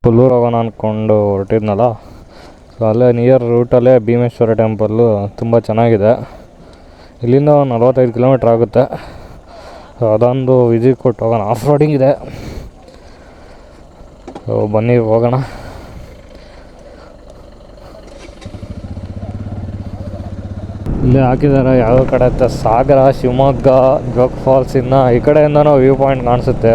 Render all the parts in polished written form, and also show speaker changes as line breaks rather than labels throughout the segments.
ಕೊಲ್ಲೂರು ಹೋಗೋಣ ಅಂದ್ಕೊಂಡು ಹೊರಟಿದ್ನಲ್ಲ. ಸೊ ಅಲ್ಲೇ ನಿಯರ್ ರೂಟಲ್ಲೇ ಭೀಮೇಶ್ವರ ಟೆಂಪಲ್ಲು ತುಂಬ ಚೆನ್ನಾಗಿದೆ. ಇಲ್ಲಿಂದ 45 ಕಿಲೋಮೀಟ್ರ್ ಆಗುತ್ತೆ. ಸೊ ಅದೊಂದು ವಿಸಿಟ್ ಕೊಟ್ಟು ಹೋಗೋಣ. ಆಫ್ ರೋಡಿಂಗ್ ಇದೆ. ಸೊ ಬನ್ನಿ ಹೋಗೋಣ. ಇಲ್ಲೇ ಹಾಕಿದ್ದಾರೆ ಯಾವ ಕಡೆ ಅಂತ, ಸಾಗರ, ಶಿವಮೊಗ್ಗ, ಜೋಗ್ ಫಾಲ್ಸ್. ಇನ್ನು ಈ ಕಡೆಯಿಂದನೂ ವ್ಯೂ ಪಾಯಿಂಟ್ ಕಾಣಿಸುತ್ತೆ.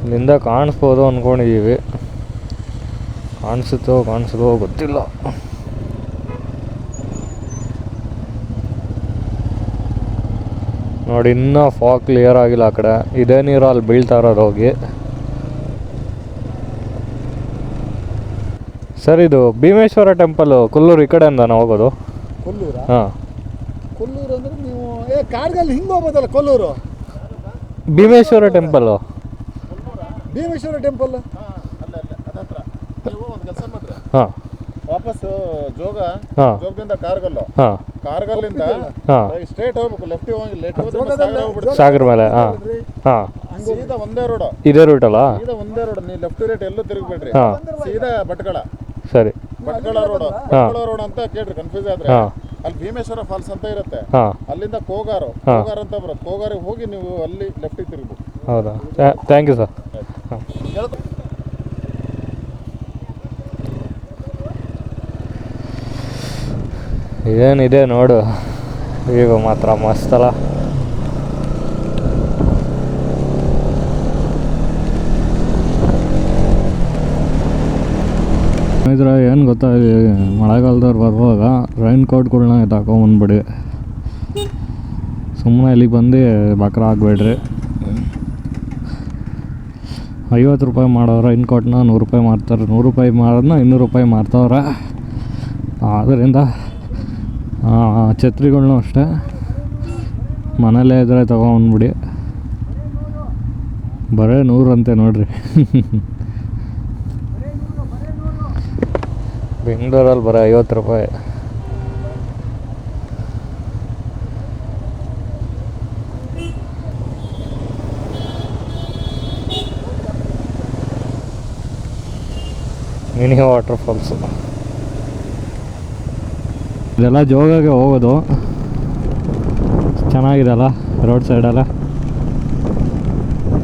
ಇಲ್ಲಿಂದ ಕಾಣಿಸ್ಬೋದು ಅಂದ್ಕೊಂಡಿದ್ದೀವಿ. ಕಾಣಿಸುತ್ತೋ ಗೊತ್ತಿಲ್ಲ. ನೋಡಿ ಇನ್ನೂ ಫಾಗ್ ಕ್ಲಿಯರ್ ಆಗಿಲ್ಲ ಆ ಕಡೆ. ಇದೇ ನೀರು ಅಲ್ಲಿ ಬೀಳ್ತಾ ಇರೋದು ಹೋಗಿ. ಸರ್ ಇದು ಭೀಮೇಶ್ವರ ಟೆಂಪಲ್ ಕೊಲ್ಲೂರು ಈ ಕಡೆಯಿಂದ ನಾವು ಹೋಗೋದು.
ಕೊಲ್ಲೂರು?
ಹಾಂ,
ಕೊಲ್ಲೂರು ಅಂದರೆ ನೀವು ಕಾರ್ಗಲ್ಲಿ ಹಿಂಗೆ ಹೋಗ್ಬೋದಲ್ಲ ಕೊಲ್ಲೂರು.
ಭೀಮೇಶ್ವರ ಟೆಂಪಲ್ಲು.
ಭೀಮೇಶ್ವರ ಟೆಂಪಲ್
ಹಾಂ,
ವಾಪಸ್ ಜೋಗದಿಂದ ಕಾರ್ಗಲ್ಲಿಂದ ಸ್ಟ್ರೇಟ್ ಹೋಗ್ಬೇಕು. ಲೆಫ್ಟ್ ಹೋಗಿ
ಸಾಗರ ಮೇಲೆ. ಹಾಂ ಹಾಂ,
ಸೀದಾ ಒಂದೇ ರೋಡ್.
ಇದೇ ರೂಟ್ ಅಲ್ಲ?
ಸೀದಾ ಒಂದೇ ರೋಡ್. ನೀವು ಲೆಫ್ಟ್ ರೈಟ್ ಎಲ್ಲೂ ತಿರುಗಬೇಡ್ರಿ. ಸೀದಾ ಭಟ್ಕಳ.
ಸರಿ,
ಭಟ್ಕಳ ರೋಡ್. ರೋಡ್ ಅಂತ ಕೇಳ್ರಿ, ಕನ್ಫ್ಯೂಸ್ ಆದ್ರೆ. ಅಲ್ಲಿ ಭೀಮೇಶ್ವರ ಫಾಲ್ಸ್ ಅಂತ ಇರುತ್ತೆ. ಅಲ್ಲಿಂದ ಕೋಗಾರ ಅಂತ ಬರುತ್ತೆ. ಕೋಗಾರಿಗೆ ಹೋಗಿ ನೀವು ಅಲ್ಲಿ ಲೆಫ್ಟಿಗೆ ತಿರುಗಬೇಕು.
ಹೌದಾ? Thank you sir. ಏನಿದೆ ನೋಡು, ಈಗ ಮಾತ್ರ ಮಸ್ತಲ್ಲ. ಇದ್ರೆ ಏನು ಗೊತ್ತಾ, ಮಳೆಗಾಲದವ್ರು ಬರುವಾಗ ರೈನ್ ಕೋಟ್ಗಳನ್ನ ತಗೊಂಬಂದ್ಬಿಡಿ. ಸುಮ್ಮನೆ ಇಲ್ಲಿಗೆ ಬಂದು ಬಕ್ರ ಆಗಬೇಡ್ರಿ. 50 ರೂಪಾಯಿ ಮಾಡೋರು ರೈನ್ ಕೋಟ್ನ 100 ರೂಪಾಯಿ ಮಾರ್ತಾರೆ. 100 ರೂಪಾಯಿ ಮಾರೋದನ್ನ 200 ರೂಪಾಯಿ ಮಾರ್ತವ್ರೆ. ಆದ್ದರಿಂದ ಛತ್ರಿಗಳ್ನೂ ಅಷ್ಟೇ ಮನೇಲೇ ಇದ್ದರೆ ತೊಗೊಂಬಂದ್ಬಿಡಿ. ಬರೀ 100 ಅಂತೆ ನೋಡ್ರಿ. ಬೆಂಗಳೂರಲ್ಲಿ ಬರೀ 50 ರೂಪಾಯಿ. ಮಿನಿ ವಾಟರ್ ಫಾಲ್ಸು ಇದೆಲ್ಲ ಜೋಗಕ್ಕೆ ಹೋಗೋದು. ಚೆನ್ನಾಗಿದೆಲ್ಲ ರೋಡ್ ಸೈಡೆಲ್ಲ,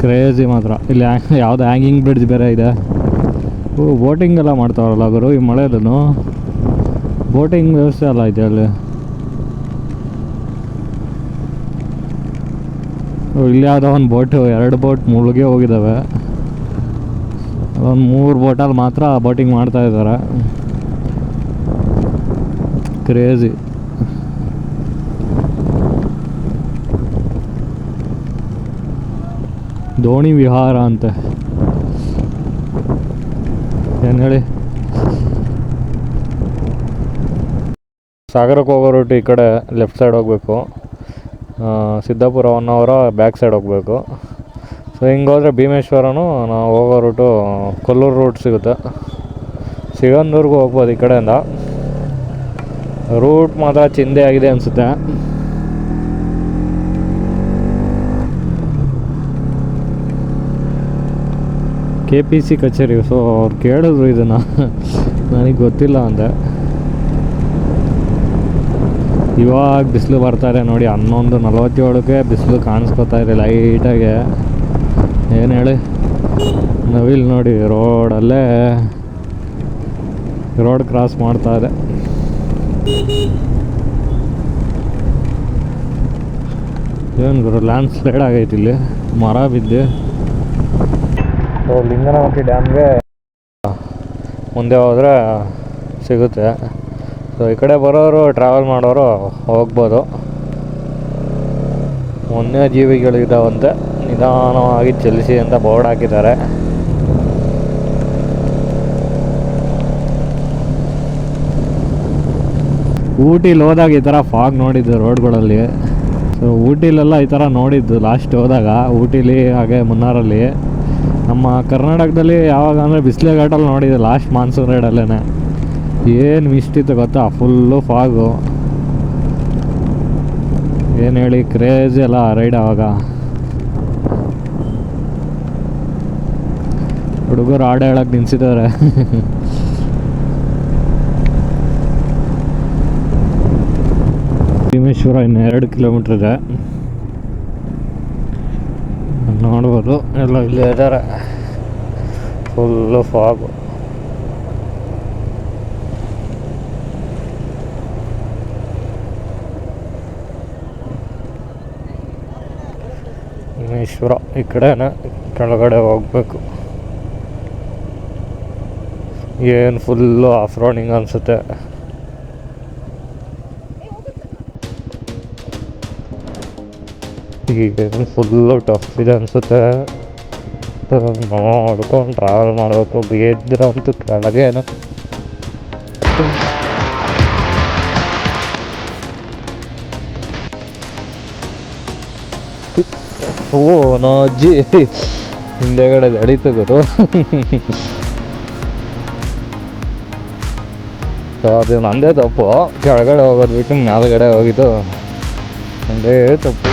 ಕ್ರೇಜಿ ಮಾತ್ರ. ಇಲ್ಲಿ ಯಾವುದು ಹ್ಯಾಂಗಿಂಗ್ ಬ್ರಿಡ್ಜ್ ಬೇರೆ ಇದೆ. ಬೋಟಿಂಗ್ ಎಲ್ಲ ಮಾಡ್ತಾವ್ರಲ್ಲ ಗುರು ಈ ಮಳೆಯಲ್ಲೂ. ಬೋಟಿಂಗ್ ವ್ಯವಸ್ಥೆ ಎಲ್ಲ ಇದೆ ಅಲ್ಲಿ. ಇಲ್ಲಿ ಯಾವುದೋ ಒಂದು ಬೋಟು, 2 ಬೋಟ್ ಮುಳುಗಿ ಹೋಗಿದ್ದಾವೆ. ಒಂದು 3 ಬೋಟಲ್ಲಿ ಮಾತ್ರ ಬೋಟಿಂಗ್ ಮಾಡ್ತಾ ಇದ್ದಾರೆ. ಕ್ರೇಜಿ. ದೋಣಿ ವಿಹಾರ ಅಂತೆ. ಏನು ಹೇಳಿ, ಸಾಗರಕ್ಕೆ ಹೋಗೋ ರೂಟ್ ಈ ಕಡೆ ಲೆಫ್ಟ್ ಸೈಡ್ ಹೋಗಬೇಕು. ಸಿದ್ದಾಪುರ 1 ಅವರ್ ಬ್ಯಾಕ್ ಸೈಡ್ ಹೋಗಬೇಕು. ಸೊ ಹಿಂಗೆ ಹೋದರೆ ಭೀಮೇಶ್ವರನೂ ನಾವು ಹೋಗೋ ರೂಟು ಕೊಲ್ಲೂರು ರೂಟ್ ಸಿಗುತ್ತೆ. ಸಿಗಂದೂರ್ಗೂ ಹೋಗ್ಬೋದು ಈ ಕಡೆಯಿಂದ. ರೂಟ್ ಮಾತ್ರ ಚಿಂದೆ ಆಗಿದೆ ಅನಿಸುತ್ತೆ. KPC ಕಚೇರಿ. ಸೊ ಅವ್ರು ಕೇಳಿದ್ರು ಇದನ್ನು, ನನಗೆ ಗೊತ್ತಿಲ್ಲ ಅಂದೆ. ಇವಾಗ ಬಿಸಿಲು ಬರ್ತಾರೆ ನೋಡಿ, 11:47ಕ್ಕೆ ಬಿಸಿಲು ಕಾಣಿಸ್ಕೊತಾ ಇದೆ ಲೈಟಾಗೆ. ಏನು ಹೇಳಿ, ನವಿಲ್ ನೋಡಿ ರೋಡಲ್ಲೇ ರೋಡ್ ಕ್ರಾಸ್ ಮಾಡ್ತಾ ಇದೆ. ಏನು ಗುರು, ಲ್ಯಾಂಡ್ ಸ್ಲೈಡ್ ಆಗೈತಿ ಇಲ್ಲಿ, ಮರ ಬಿದ್ದು. ಸೊ ಲಿಂಗನಮಕ್ಕಿ ಡ್ಯಾಮ್ಗೆ ಮುಂದೆ ಹೋದರೆ ಸಿಗುತ್ತೆ. ಸೊ ಈ ಕಡೆ ಬರೋರು, ಟ್ರಾವೆಲ್ ಮಾಡೋರು ಹೋಗ್ಬೋದು. ವನ್ಯಜೀವಿಗಳಿದ್ದಾವಂತೆ, ನಿಧಾನವಾಗಿ ಚಲಿಸಿ ಅಂತ ಬೋರ್ಡ್ ಹಾಕಿದ್ದಾರೆ. ಊಟಿಲಿ ಹೋದಾಗ ಈ ಥರ ಫಾಗ್ ನೋಡಿದ್ದು ರೋಡ್ಗಳಲ್ಲಿ. ಸೊ ಊಟಿಲೆಲ್ಲ ಈ ಥರ ನೋಡಿದ್ದು ಲಾಸ್ಟ್ ಹೋದಾಗ, ಊಟಿಲಿ ಹಾಗೆ ಮುನ್ನಾರಲ್ಲಿ. ನಮ್ಮ ಕರ್ನಾಟಕದಲ್ಲಿ ಯಾವಾಗ ಅಂದರೆ ಬಿಸಿಲೆ ಘಾಟಲ್ಲಿ ನೋಡಿದ್ದೆ ಲಾಸ್ಟ್ ಮಾನ್ಸೂನ್ ರೈಡಲ್ಲೇ. ಏನು ಮಿಸ್ಟ್ ಇತ್ತು ಗೊತ್ತಾ, ಫುಲ್ಲು ಫಾಗು. ಏನು ಹೇಳಿ, ಕ್ರೇಜಿ ಅಲ್ಲ ರೈಡ್ ಆವಾಗ. ಹುಡುಗರು ಹಾಡು ಹೇಳಕ್ಕೆ ನಿಲ್ಸಿದ್ದಾರೆ. ಭೀಮೇಶ್ವರ ಇನ್ನು 2 ಕಿಲೋಮೀಟ್ರ್ ಇದೆ, ನೋಡ್ಬೋದು. ಎಲ್ಲ ಇಲ್ಲೇ ಇದ್ದಾರೆ, ಫುಲ್ಲು ಫಾಗು. ಭೀಮೇಶ್ವರ ಈ ಕಡೆನೇ ಕೆಳಗಡೆ ಹೋಗ್ಬೇಕು. ಏನು ಫುಲ್ಲು ಆಫ್ ರೋಡಿಂಗ್ ಅನಿಸುತ್ತೆ. ಈಗೇನು ಫುಲ್ಲು ಟಫ್ ಇದೆ ಅನಿಸುತ್ತೆ. ನೋಡ್ಕೊಂಡು ಟ್ರಾವೆಲ್ ಮಾಡಬೇಕು. ಬೇದ್ರಂತೂ ಕೆಳಗೆ ಏನೋ ಓ ನೋ ಅಜ್ಜಿ ಹಿಂದೆಗಡೆ ನಡೀತು ಗುರು. ಅದು ನಂದೇ ತಪ್ಪು, ಕೆಳಗಡೆ ಹೋಗೋದು ಬಿಟ್ಟು ಮೇಲ್ಗಡೆ ಹೋಗಿದ್ದು ನಂದೇ ತಪ್ಪು.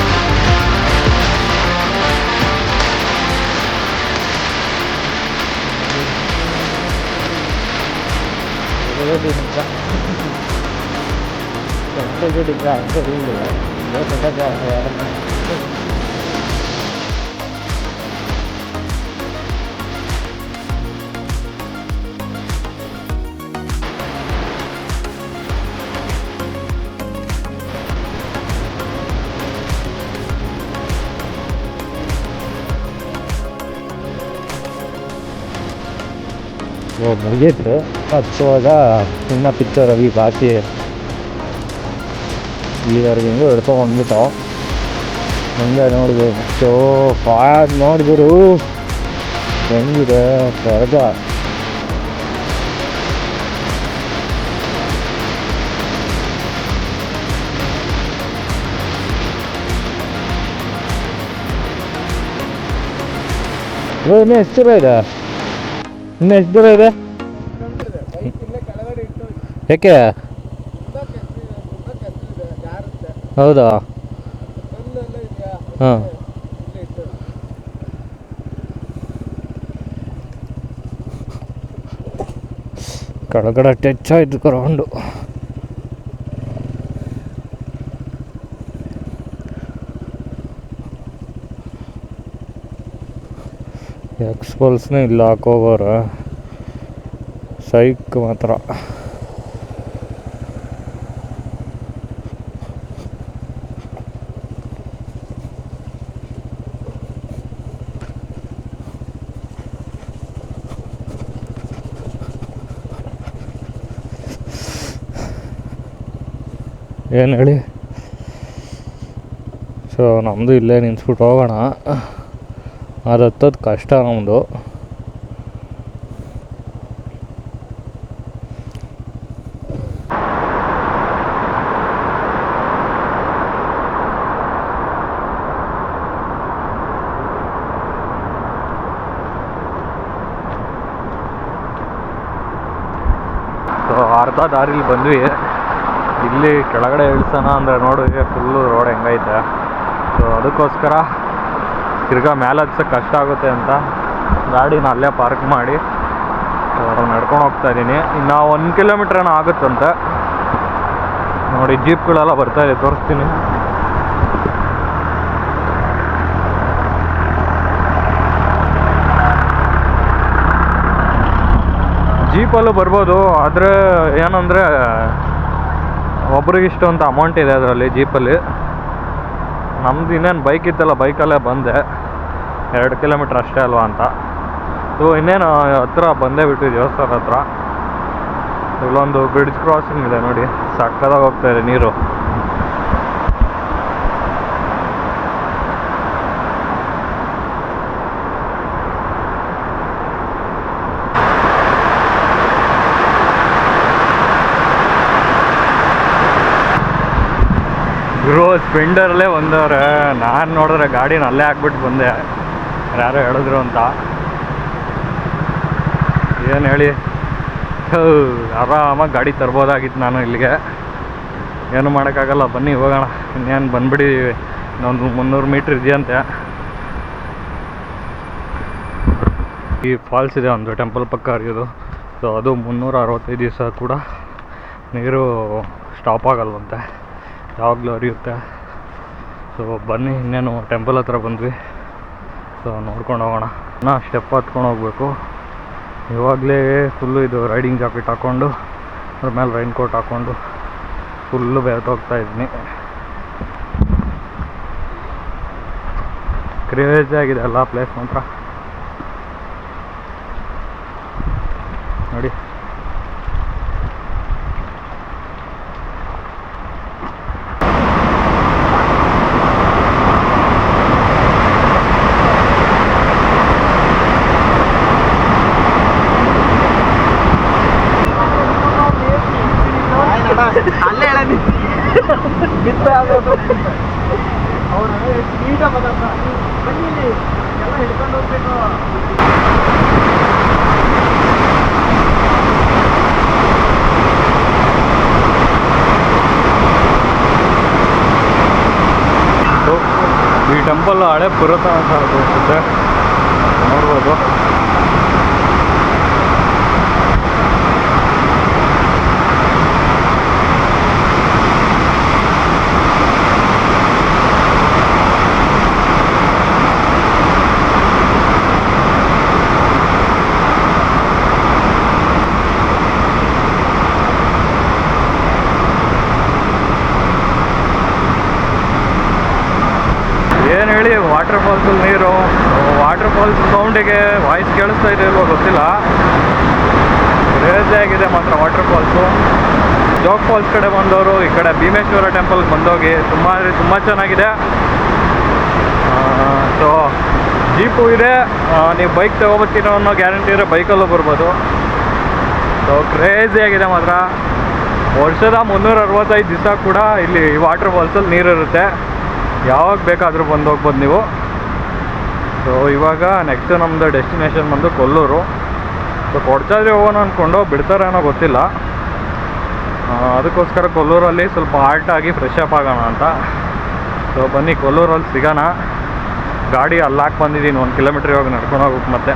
ಮುಗಿಯಿತು ಹಚ್ಚುವಾಗ ಇನ್ನು ಪಿಕ್ಚರ್ ಅವಿ ಬಾಕಿ ಇಲ್ಲಿವರೆಗೆ ಹಿಂಗೂ ಹಿಡ್ಕೊಂಡ್ಬಿಟ್ಟು ಹಂಗೆ ನೋಡ್ಬೇಕು. ಸೊ ಫಾಗ್ ನೋಡಿದ್ರು ಹೆಂಗಿದೆ ಸ್ವರ್ಗ. ಇನ್ನು ಎಷ್ಟು ದೂರ ಇದೆ? ಇನ್ನು ಎಷ್ಟು ದೂರ ಇದೆ? ಯಾಕೆ? ಹೌದಾ? ಹಾಂ, ಕೆಳಗಡೆ ಟಚ್ ಆಯ್ತು ಗ್ರೌಂಡು. ಎಕ್ಸ್ಪಲ್ಸ್ನೇ ಇಲ್ಲ ಹಾಕೋಗೋರೆ, ಸೈಕ್ ಮಾತ್ರ. ಏನು ಹೇಳಿ? ಸೊ ನಮ್ಮದು ಇಲ್ಲೇ ನಿನ್ಸ್ಬಿಟ್ಟು ಹೋಗೋಣ. ಅದು ಹತ್ತೋದು ಕಷ್ಟ ನಮ್ಮದು. ಸೊ ಅರ್ಧ ದಾರಿಲಿ ಬಂದ್ವಿ. ಇಲ್ಲಿ ಕೆಳಗಡೆ ಇಳಿಸೋಣ ಅಂದರೆ ನೋಡಿ ಫುಲ್ಲು ರೋಡ್ ಹೆಂಗೈತೆ. ಸೊ ಅದಕ್ಕೋಸ್ಕರ ತಿರ್ಗಾ ಮೇಲೆ ಹತ್ಸೋಕ್ಕೆ ಕಷ್ಟ ಆಗುತ್ತೆ ಅಂತ ಗಾಡಿನ ಅಲ್ಲೇ ಪಾರ್ಕ್ ಮಾಡಿ ನಡ್ಕೊಂಡು ಹೋಗ್ತಾ ಇದ್ದೀನಿ. ಇನ್ನು 1 ಕಿಲೋಮೀಟ್ರ್ ಏನೋ ಆಗುತ್ತಂತೆ ನೋಡಿ. ಜೀಪ್ಗಳೆಲ್ಲ ಬರ್ತಾಯಿದೆ, ತೋರಿಸ್ತೀನಿ. ಜೀಪಲ್ಲೂ ಬರ್ಬೋದು, ಆದರೆ ಏನಂದರೆ ಒಬ್ರಿಗಿಷ್ಟು ಅಂತ ಅಮೌಂಟ್ ಇದೆ ಅದರಲ್ಲಿ ಜೀಪಲ್ಲಿ. ನಮ್ದು ಇನ್ನೇನು ಬೈಕ್ ಇತ್ತಲ್ಲ, ಬೈಕಲ್ಲೇ ಬಂದೆ. 2 ಕಿಲೋಮೀಟ್ರ್ ಅಷ್ಟೇ ಅಲ್ವಾ ಅಂತ. ಸೊ ಇನ್ನೇನು ಹತ್ರ ಬಂದೇ ಬಿಟ್ಟು ದೇವಸ್ಥಾನ ಹತ್ರ. ಇಲ್ಲೊಂದು ಬ್ರಿಡ್ಜ್ ಕ್ರಾಸಿಂಗ್ ಇದೆ ನೋಡಿ, ಸಕ್ಕದಾಗಿ ಹೋಗ್ತಾಯಿದೆ ನೀರು. ಗುರು ಸ್ಪೆಂಡರಲ್ಲೇ ಬಂದವ್ರೆ. ನಾನು ನೋಡಿದ್ರೆ ಗಾಡಿನ ಅಲ್ಲೇ ಹಾಕ್ಬಿಟ್ಟು ಬಂದೆ, ಯಾರೋ ಹೇಳಿದ್ರು ಅಂತ. ಏನು ಹೇಳಿ, ಆರಾಮಾಗಿ ಗಾಡಿ ತರ್ಬೋದಾಗಿತ್ತು ನಾನು ಇಲ್ಲಿಗೆ. ಏನು ಮಾಡೋಕ್ಕಾಗಲ್ಲ, ಬನ್ನಿ ಹೋಗೋಣ. ಇನ್ನೇನು ಬಂದ್ಬಿಟ್ಟಿದ್ದೀವಿ, ಇನ್ನೊಂದು 300 ಮೀಟ್ರ್ ಇದೆಯಂತೆ. ಈ ಫಾಲ್ಸ್ ಇದೆ ಒಂದು ಟೆಂಪಲ್ ಪಕ್ಕ ಹರಿಯೋದು. ಸೊ ಅದು 365 ದಿವಸ ಕೂಡ ನೀರು ಸ್ಟಾಪ್ ಆಗಲ್ವಂತೆ, ಯಾವಾಗಲೂ ಹರಿಯುತ್ತೆ. ಸೊ ಬನ್ನಿ, ಇನ್ನೇನು ಟೆಂಪಲ್ ಹತ್ರ ಬಂದ್ವಿ. ಸೊ ನೋಡ್ಕೊಂಡು ಹೋಗೋಣ. ಸ್ಟೆಪ್ ಹತ್ಕೊಂಡು ಹೋಗ್ಬೇಕು. ಇವಾಗಲೇ ಫುಲ್ಲು ಇದು ರೈಡಿಂಗ್ ಜಾಕೆಟ್ ಹಾಕ್ಕೊಂಡು ಅದ್ರ ಮೇಲೆ ರೈನ್ ಕೋಟ್ ಹಾಕ್ಕೊಂಡು ಫುಲ್ಲು ಬೆರ್ತೋಗ್ತಾ ಇದ್ದೀನಿ. ಕ್ರೇಜಿ ಆಗಿದೆ ಎಲ್ಲ ಪ್ಲೇಸ್ ಮಾತ್ರ ನೋಡಿ.
ಅಲ್ಲೇ ಹೇಳಿ ಬಿತ್ತ ಆಗೋದು ಅವರು ನೀಟ ಬದತ್ತ ಬನ್ನಿ ಎಲ್ಲ ಹಿಡ್ಕೊಂಡು ಹೋಗ್ಬೇಕು.
ಈ ಟೆಂಪಲ್ ಹಳೆ ಪುರಾತನ ಅನಿಸುತ್ತೆ, ನೋಡ್ಬೋದು. ಏನು ಹೇಳಿ, ವಾಟರ್ ಫಾಲ್ಸಲ್ಲಿ ನೀರು, ವಾಟರ್ ಫಾಲ್ಸ್ ಸೌಂಡಿಗೆ ವಾಯ್ಸ್ ಕೇಳಿಸ್ತಾ ಇದೆ ಇಲ್ವೋ ಗೊತ್ತಿಲ್ಲ. ಕ್ರೇಜಿ ಆಗಿದೆ ಮಾತ್ರ ವಾಟರ್ ಫಾಲ್ಸು. ಜೋಗ್ ಫಾಲ್ಸ್ ಕಡೆ ಬಂದವರು ಈ ಕಡೆ ಭೀಮೇಶ್ವರ ಟೆಂಪಲ್ಗೆ ಬಂದೋಗಿ ತುಂಬ ಚೆನ್ನಾಗಿದೆ. ಸೊ ಜೀಪು ಇದೆ, ನೀವು ಬೈಕ್ ತೊಗೊಬತ್ತೀರೋ ಅನ್ನೋ ಗ್ಯಾರಂಟಿ ಇರೋ ಬೈಕಲ್ಲೂ ಬರ್ಬೋದು. ಸೊ ಕ್ರೇಜಿ ಆಗಿದೆ ಮಾತ್ರ. ವರ್ಷದ 365 ದಿವಸ ಕೂಡ ಇಲ್ಲಿ ವಾಟರ್ ಫಾಲ್ಸಲ್ಲಿ ನೀರಿರುತ್ತೆ, ಯಾವಾಗ ಬೇಕಾದರೂ ಬಂದು ಹೋಗ್ಬೋದು ನೀವು. ಸೊ ಇವಾಗ ನೆಕ್ಸ್ಟ್ ನಮ್ಮದು ಡೆಸ್ಟಿನೇಷನ್ ಬಂದು ಕೊಲ್ಲೂರು. ಸೊ ಕೊಡ್ಚಾದ್ರಿ ಹೋಗೋಣ ಅಂದ್ಕೊಂಡು ಬಿಡ್ತಾರೇನೋ ಗೊತ್ತಿಲ್ಲ, ಅದಕ್ಕೋಸ್ಕರ ಕೊಲ್ಲೂರಲ್ಲಿ ಸ್ವಲ್ಪ ಆಲ್ಟ್ ಆಗಿ ಫ್ರೆಶ್ ಅಪ್ ಆಗೋಣ ಅಂತ. ಸೊ ಬನ್ನಿ ಕೊಲ್ಲೂರಲ್ಲಿ ಸಿಗೋಣ. ಗಾಡಿ ಅಲ್ಲಿ ಹಾಕಿ ಬಂದಿದ್ದೀನಿ, 1 ಕಿಲೋಮೀಟ್ರ್ ಇವಾಗ ನಡ್ಕೊಂಡು ಹೋಗ್ಬೇಕು ಮತ್ತೆ.